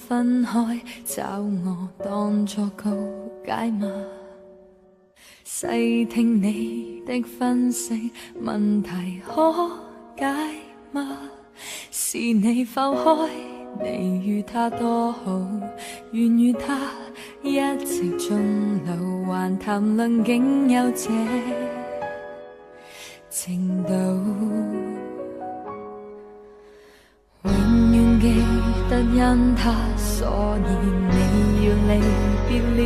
分開，找我當作告解嗎？細聽你的分析，問題可解嗎？是你否開，你與他多好，願與他一直終老，還談論竟有這程度。永遠記得因他，所以你要離別了。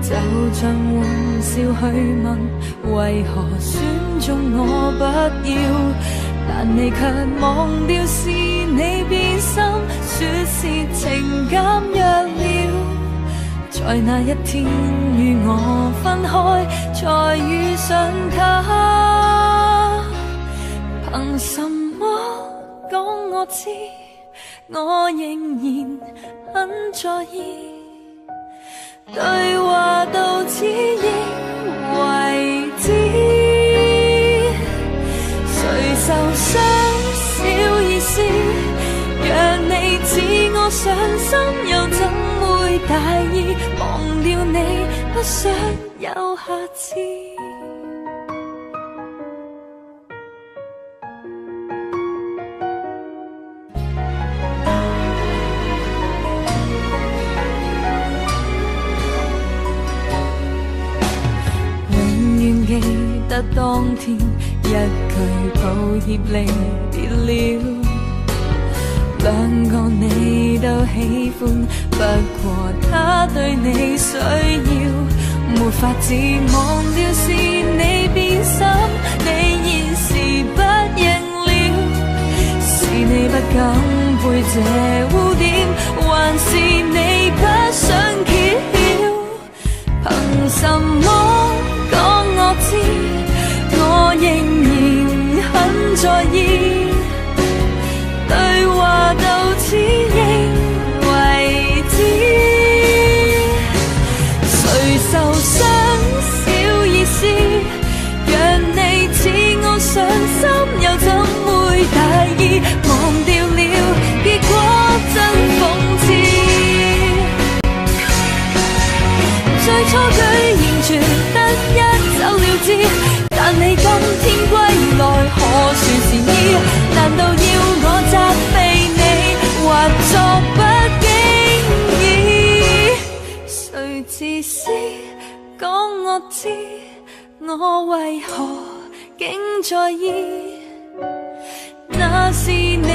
就像玩笑去問，為何選中我不要？但你卻忘掉是你變心，說是情感弱了。在那一天與我分開，才遇上他，憑什麼講我知，我仍然很在意。對話到此應為止，誰受傷小意思，讓你知我上心，又怎會大意？忘掉你不想有下次。記得當天一句抱歉離別了，兩個你都喜歡，不過他對你需要，沒法子忘掉是你變心，你現時不認了，是你不敢背這污點，還是你不想揭曉？憑什麼講我知，我仍然很在意。對話到此應為止，誰受傷小意思，讓你知我上心，又怎會大意？忘掉了，結果真諷刺。最初居然全得一走了之，但你今天歸來可算善意？難道要我責備你，或作不經意？誰自私講我知，我為何竟在意？那是你